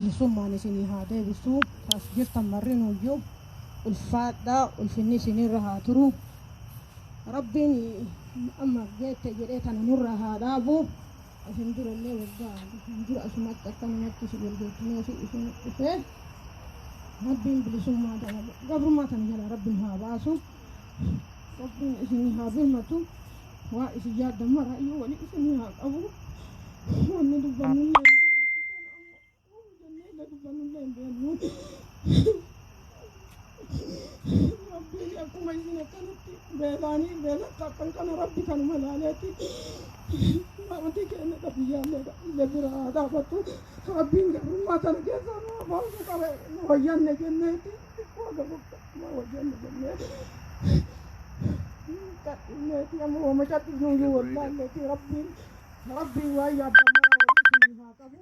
بسمان سني هذا بسوق تصدير تمرين ويو الفات دا والفني سني رهاترو ربي أما جيت جريت أنا نور هذا أبو عشان دور اللي وجا عشان دور أسمات تكن ما تسيب الجيت ما في إيه ربي بلسوم ما ده قبل ما تنجل ربي هذا ربي سني هذا ما تو وإسجاد دمر أيوه ولي سني هذا أبو وانا دبنا ربي aku masih kan belani bela takkan kan Rabbi kan malalati mati kena tapi ya lebih ada batu Rabbi enggak rumah tan ke sana baru kare wajan ne kene ko ga ma wajan ne kene tak ne dia mau macam tu nunggu wallahi Rabbi Rabbi wa ya damara wa ismiha kabu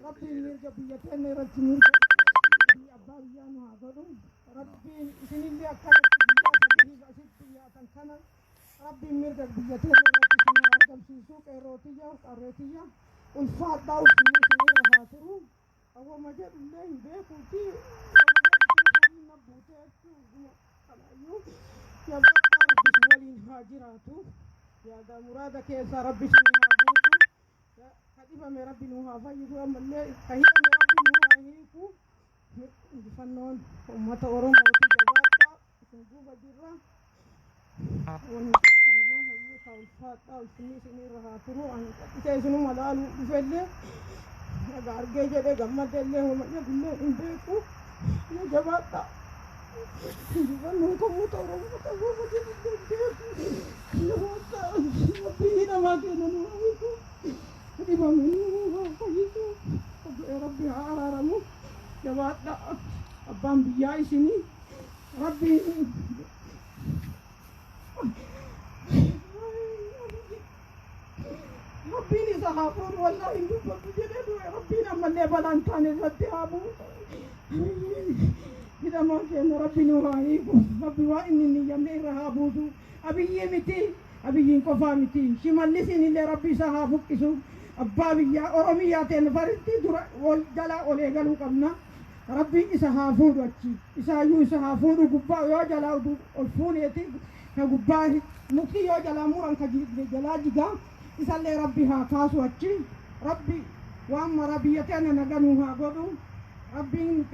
Rabbi mirga biyatan rajmi ya abariyan hadaru Rabbi sini dia akan biya basit biya kana Rabbi mirga biyatan rajmi argam susu ke rotiya karetiya ulfat daw sini rahatiru awa majad leh be kuti majad na bute tu alayu ya Rabbi walin hajiratu ya da murada ke sa Rabbi sini habutu ya kadifa me Rabbi nuha fayidu amalle kahita me Rabbi nuha hiku difannon ummata oromo ti jabata sungu bajirra won kanuma hayya tawfata sini rahaturu an ite sunu malalu felle ya garge jede gammadelle ho majja bulle imbeku ya jabata difannon ko muta oromo ta go majja Pina mati nanu itu, di bangun itu, Rabbi araramu, jawab abang biaya sini, Rabbi, Rabbi ni sahabat wallah itu jadi tu, Rabbi nama lebalan tanah setiabu, kita makan Rabbi nuhai, Rabbi wa ini yang rahabu tu, abi ye miti. أبيين كفامتي شمال نسيني لربي صحابك كسو أبابية أرمية تنفرتي درا والجلا أولي قالوا كمنا ربي إسحافود واتشي إسحايو إسحافود وقبا يوجلا والفون يتي كقبا مكي يوجلا موران كجلا جيغا إسالي ربي هاكاس واتشي ربي وأما ربي يتينا نغنوها قدو ربي إنك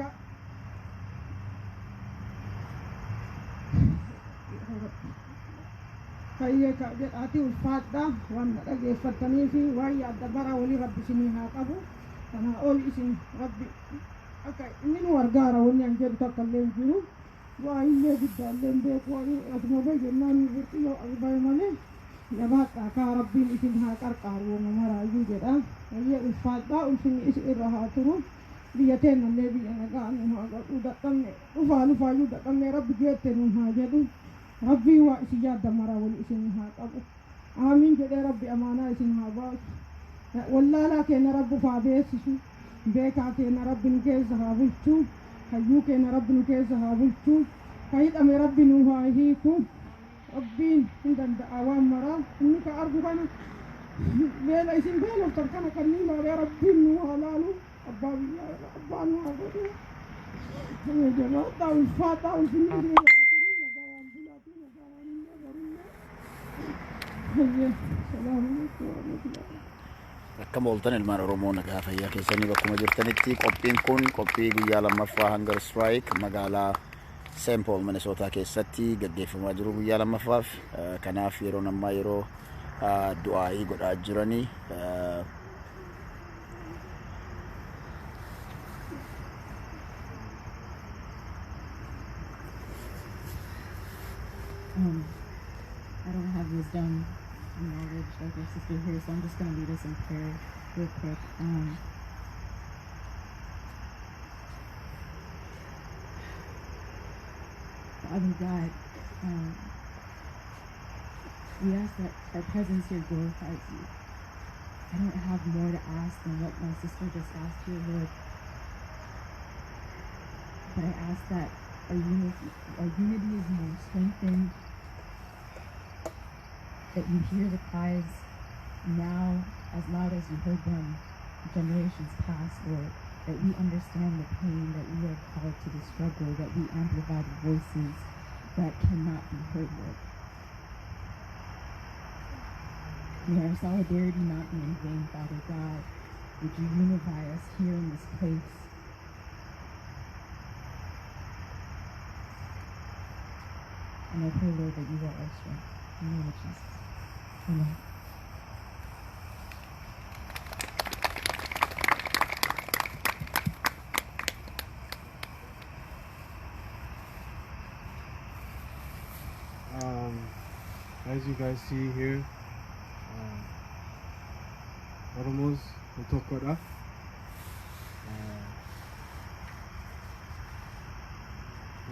Kaya ati ulfada wan lagi fatani fi wa ya dabara wali rabbi sini hakabu kana ol isin rabbi akai min wargara woni an jeb takallen juru wa ille bidallen be ko asmo be jennani wirti yo albay mane ya ba ka rabbi isin hakar karu mara yu jeda kaya ulfada usin is irahaturu biyaten nabi anaga anu haga udatam ufalu falu datam rabbi geten hajadu Rabbi wa sijad damara wal isinha qabu amin jade rabbi amana isinha ba wallala ke na rabbu fa besisu be ka ke na rabbin ke sahabuchu hayu ke na rabbin ke sahabuchu kayit ame rabbi nuha hiku rabbi indan da awam mara inni ka arju kana bela isin bela tarkana kanni ma ya rabbi nuha lalu abbabi abbanu abudu ya jama'a taw fata usinni Akka mooltan ilmaan Oromoo nagaa fayyaa keessanii bakkuma jirtanitti qophiin kun qophii guyyaa lammaffaa Hunger Strike magaalaa St. Paul Minnesota keessatti gaggeeffamaa jiru guyyaa lammaffaaf kanaaf yeroo ammaa yeroo du'aa'ii godhaa jiranii I don't have wisdom and knowledge like our sister here, so I'm just going to lead us in prayer real quick. Father God, we ask that our presence here glorifies you. I don't have more to ask than what my sister just asked you, Lord. But I ask that our unity is more strengthened, that you hear the cries now as loud as you heard them generations past, Lord. that we understand the pain, that we are called to the struggle, that we amplify the voices that cannot be heard, Lord. May our solidarity not be in vain, Father God. Would you unify us here in this place? And I pray, Lord, that you are our strength. In the name of Jesus. Amen. As you guys see here, Oromos Utokora.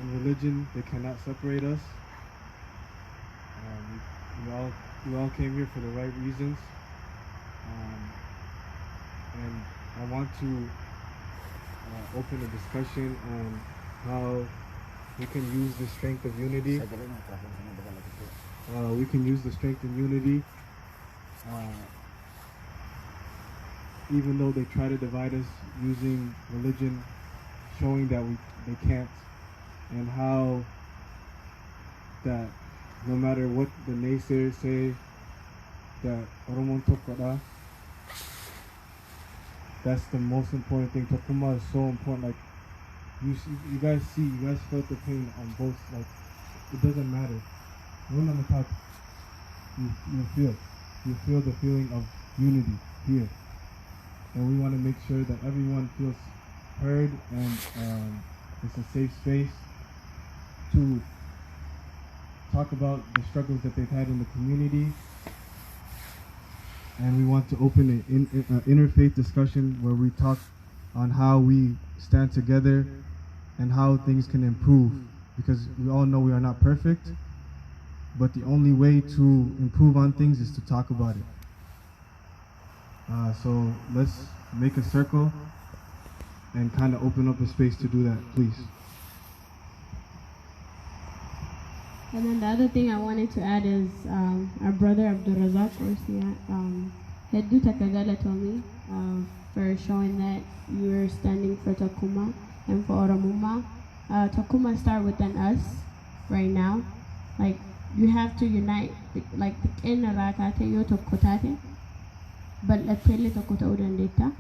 In religion, they cannot separate us. We all came here for the right reasons. And I want to open a discussion on how we can use the strength of unity. We can use the strength of unity, even though they try to divide us using religion, showing that they can't, and how that no matter what the naysayers say, that Oromon Tokkoda, that's the most important thing. Tokkuma is so important. Like you guys felt the pain on both. Like it doesn't matter. You feel the feeling of unity here, and we want to make sure that everyone feels heard and it's a safe space to talk about the struggles that they've had in the community. And we want to open an interfaith discussion where we talk on how we stand together and how things can improve, because we all know we are not perfect, but the only way to improve on things is to talk about it. So let's make a circle and kind of open up a space to do that, please. And then the other thing I wanted to add is our brother Abdul Razak Orsia, Heddu Takagala told me for showing that you're standing for Takuma and for Oromuma. Takuma start within us right now. Like you have to unite, like in Rakate yo Tokotate, but let's tell it Tokota Udandeta.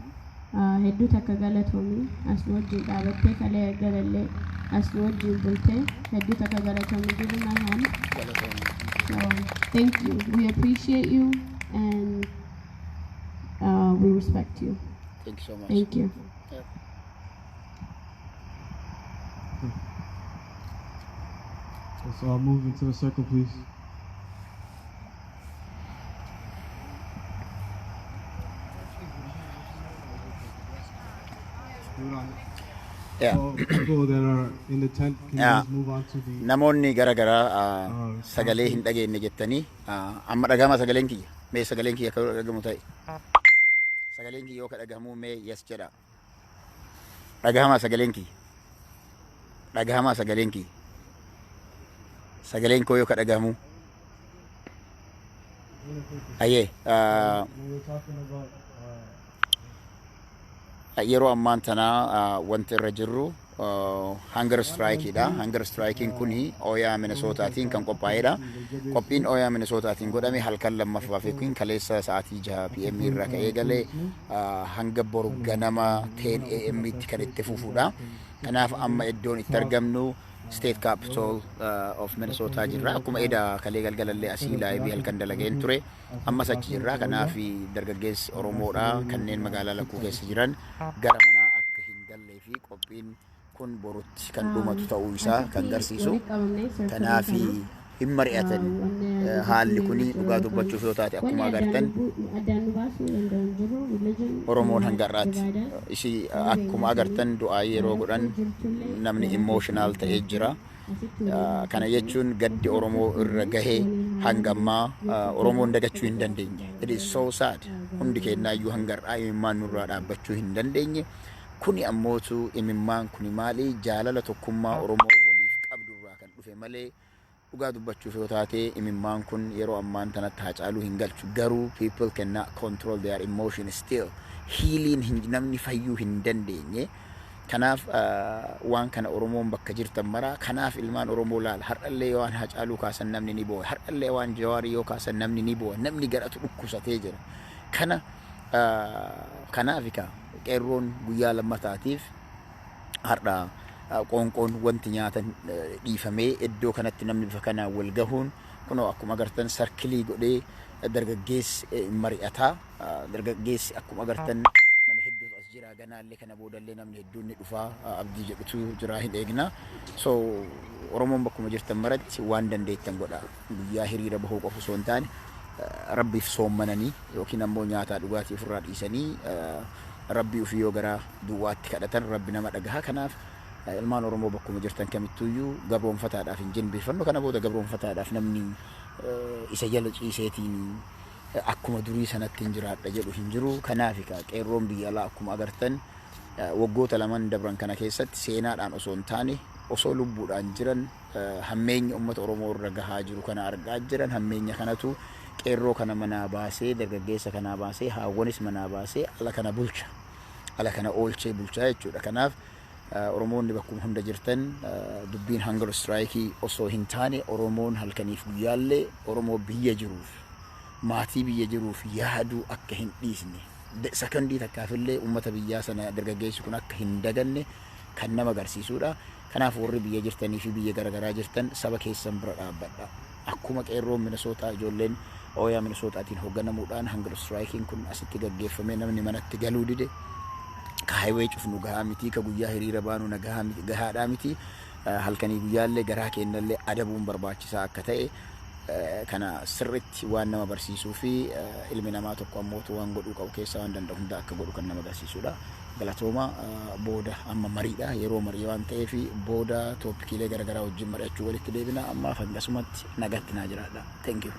Heddu Takagala told me as no Jibabate Kale Galalle. As Lord Jibulte, Heddu Takagala told me, give him my hand. So thank you. We appreciate you and we respect you. Thank you so much. Thank you. Yeah. Let's all move into a circle, please. Yeah. So people that are in the tent, can you Yeah. please move on to the... Namoonni garaagaraa sagalee hin dhageenye jettanii amma dhagama sagaleen kiyya mee sagaleen kiyya akka dhagamu ta'e sagaleen kiyya yoo ka dhagahamu mee yes jedha dhagahama sagaleen kiyya dhagahama sagaleen kiyya sagaleen koo yoo ka dhagahamu ayyee We were talking about... yeroo ammaan tanaa wanti irra jirru hunger strike dha. Hunger striking kuni Oyaa Minnesotaatiin kan qophaa'edha. Qophiin Oyaa Minnesotaatiin godhame halkan lammaffaa fi kun kaleessa sa'aatii 6 PM irraa ka'ee galee hanga boru ganama 10 AM tti kan itti fufuudha. Kanaaf amma iddoon itti argamnu State Capital of Minnesota jirra. Akkuma eda kalee galgalallee asii laayivii halkan dalageen ture. Amma achi jirra. Kanaaf dargaggeessi Oromoodha kanneen magaalaa lakkuu keessa jiran gara manaa akka hin gallee fi qophiin kun borutti kan dhumatu ta'uu isaa kan agarsiisu. Kanaaf hin mari'atan haalli kuni dhugaa dubbachuuf yoo taate akkuma agartan Oromoon hanga har'aatti ishii akkuma agartan du'aa yeroo godhan namni emotional ta'ee jira. Kana jechuun gaddi Oromoo irra gahee hanga ammaa Oromoon dagachuu hin dandeenye. It is so sad. Hundi keenyaayyuu hanga har'aa imimmaan nurraa dhaabbachuu hin dandeenye. Kuni ammootu imimmaan kuni maali jaalala tokkummaa Oromoo waliif qabdu irraa kan dhufe malee dhugaa dubbachuuf yoo taate imimmaan kun yeroo ammaan tanatti haacaaluu hin galchu. Garuu people cannot control their emotions still. hiiliin namni fayyuu hin dandeenye. Kanaaf waan kana Oromoon bakka jirtan mara kanaaf ilmaan Oromoo laal har'allee waan Hacaaluu kaasan namni ni boo'a har'allee waan Jawaarii yoo kaasan namni ni boo'a namni garatu dhukkubsatee jira kana kanaaf qeerroon guyyaa lammataatiif har'a qoonqoon wanti nyaatan dhiifamee iddoo kanatti namni bifa kanaan wal gahuun kunoo akkuma agartan sarkilii godhee dargaggeessi mari'ataa dargaggeessi akkuma agartan jira ganaallee kana boodallee namni hedduun ni dhufaa abdii jedhutu jira hin eegna so Oromoon bakkuma jirtan maratti waan dandeettan godha guyyaa hiriira bahuu qofa osoo hin taane rabbiif soommananii yookiin ammoo nyaataa dhugaatii ofirraa dhiisanii rabbii ofii yoo gara duwwaatti kadhatan rabbi nama dhagaha kanaaf ilmaan Oromoo bakkuma jirtan kamittuyyuu gabroonfataadhaaf hin jilbeeffannu kana booda gabroonfataadhaaf namni isa jala ciiseetiin akkuma durii sanatti hin jiraadha jedhu hin jiru kanaaf qeerroon biyya alaa akkuma agartan waggoota lamaan dabran kana keessatti seenaadhaan osoo hin taane osoo lubbuudhaan jiran hammeenya uummata Oromoo irra gahaa jiru kana argaa jiran hammeenya kanatu qeerroo kana manaa baasee dargaggeessa kana baasee haawwanis manaa baasee ala kana bulcha ala kana oolchee bulchaa jechuudha kanaaf Oromoonni bakkuma hunda jirtan dubbiin hunger strike osoo hin taane Oromoon halkaniif guyyaallee Oromoo biyya jiruuf maatii biyya jiruuf yaaduu akka hin dhiisne sakandii takkaafillee uummata biyyaa sana dargaggeessi kun akka hin daganne kan nama agarsiisudha kanaaf warri biyya jirtanii fi biyya garagaraa jirtan saba keessan bira dhaabbadha akkuma qeerroon Minnesota ijoolleen ooyaa Minnesotaatiin hoogganamuudhaan hunger strike kun asitti gaggeeffamee namni manatti galuu dide ka highway cufnu gahaa miti ka guyyaa hiriira baanu gahaadhaa miti halkanii guyyaallee garaa kennallee adabuun barbaachisaa akka ta'e kana sirritti waan nama barsiisuu fi ilmi namaa tokko ammoo waan godhuu qabu keessaa waan danda'u hunda akka godhu kan nama agarsiisudha. Galatooma booda amma mariidha yeroo marii waan ta'eef booda tooppikiilee garaagaraa wajjin mari'achuu walitti deebina amma fangasumatti nagatti naa jiraadha. Thank you.